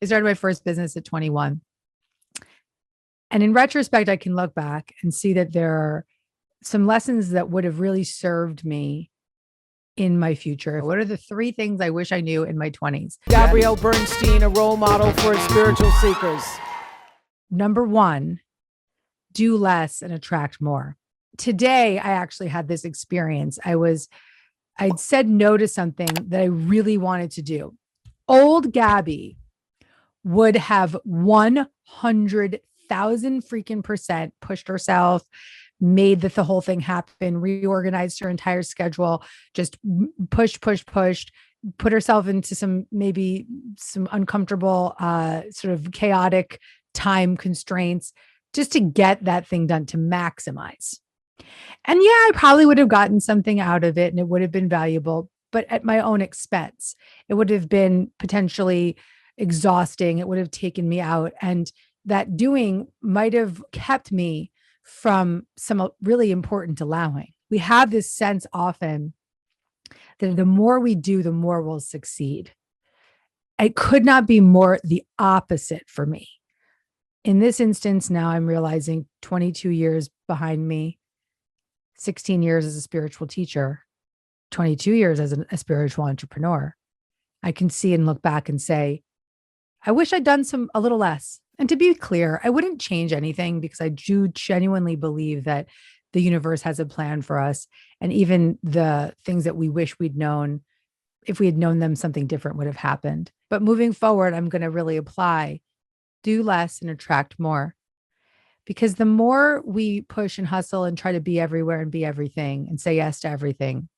I started my first business at 21. And in retrospect, I can look back and see that there are some lessons that would have really served me in my future. What are the 3 things I wish I knew in my 20s? Gabrielle Bernstein, a role model for spiritual seekers. Number 1, do less and attract more. Today, I actually had this experience. I'd said no to something that I really wanted to do. Old Gabby would have 100,000 freaking percent pushed herself, made the whole thing happen, reorganized her entire schedule, just pushed, put herself into some uncomfortable, sort of chaotic time constraints just to get that thing done, to maximize. And yeah, I probably would have gotten something out of it and it would have been valuable, but at my own expense. It would have been potentially exhausting. It would have taken me out. And that doing might have kept me from some really important allowing. We have this sense often that the more we do, the more we'll succeed. It could not be more the opposite for me. In this instance, now I'm realizing 22 years behind me, 16 years as a spiritual teacher, 22 years as a spiritual entrepreneur, I can see and look back and say, I wish I'd done a little less. And to be clear, I wouldn't change anything because I do genuinely believe that the universe has a plan for us. And even the things that we wish we'd known, if we had known them, something different would have happened. But moving forward, I'm going to really apply, do less and attract more. Because the more we push and hustle and try to be everywhere and be everything and say yes to everything,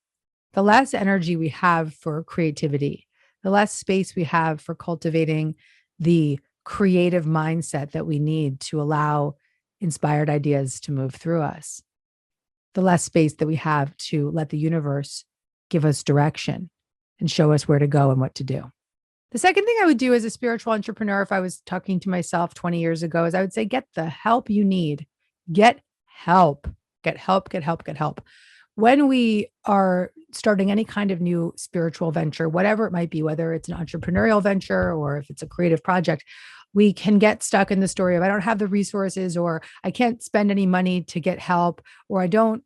the less energy we have for creativity, the less space we have for cultivating the creative mindset that we need to allow inspired ideas to move through us, the less space that we have to let the universe give us direction and show us where to go and what to do. The second thing I would do as a spiritual entrepreneur, if I was talking to myself 20 years ago, is I would say, get the help you need. Get help. Get help, get help, get help. When we are starting any kind of new spiritual venture, whatever it might be, whether it's an entrepreneurial venture or if it's a creative project, we can get stuck in the story of, I don't have the resources, or I can't spend any money to get help, or I don't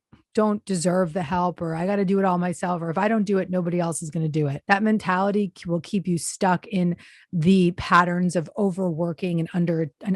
deserve the help, or I got to do it all myself, or if I don't do it, nobody else is going to do it. That mentality will keep you stuck in the patterns of overworking and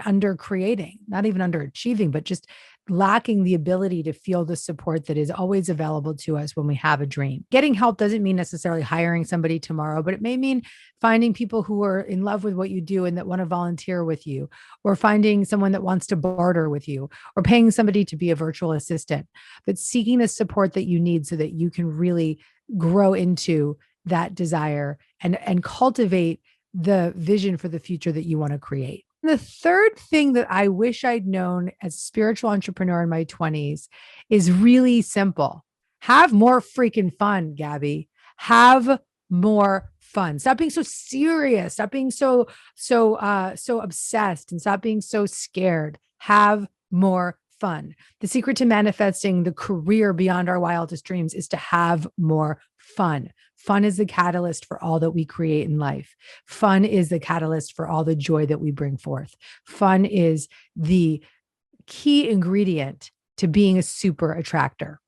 under creating, not even underachieving, but just lacking the ability to feel the support that is always available to us when we have a dream. Getting help doesn't mean necessarily hiring somebody tomorrow, but it may mean finding people who are in love with what you do and that want to volunteer with you, or finding someone that wants to barter with you, or paying somebody to be a virtual assistant, but seeking the support that you need so that you can really grow into that desire and cultivate the vision for the future that you want to create. The third thing that I wish I'd known as a spiritual entrepreneur in my 20s is really simple. Have more freaking fun, Gabby. Have more fun. Stop being so serious. Stop being so obsessed, and stop being so scared. Have more fun. The secret to manifesting the career beyond our wildest dreams is to have more fun. Fun is the catalyst for all that we create in life. Fun is the catalyst for all the joy that we bring forth. Fun is the key ingredient to being a super attractor.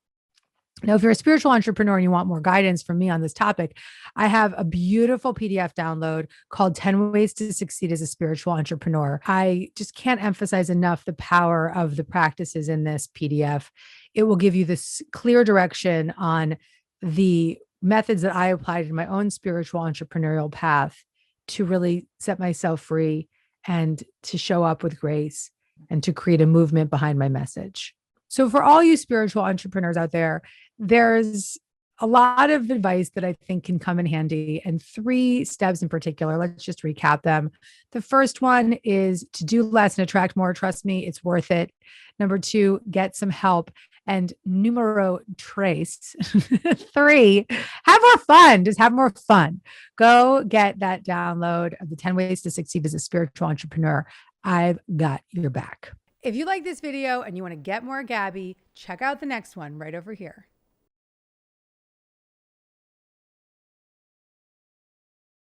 Now, if you're a spiritual entrepreneur and you want more guidance from me on this topic, I have a beautiful PDF download called 10 Ways to Succeed as a Spiritual Entrepreneur. I just can't emphasize enough the power of the practices in this PDF. It will give you this clear direction on the methods that I applied in my own spiritual entrepreneurial path to really set myself free and to show up with grace and to create a movement behind my message. So for all you spiritual entrepreneurs out there, there's a lot of advice that I think can come in handy, and 3 steps in particular. Let's just recap them. The first one is to do less and attract more. Trust me, it's worth it. Number 2, get some help. And numero 3, have more fun. Just have more fun. Go get that download of the 10 Ways to Succeed as a Spiritual Entrepreneur. I've got your back. If you like this video and you want to get more Gabby, check out the next one right over here.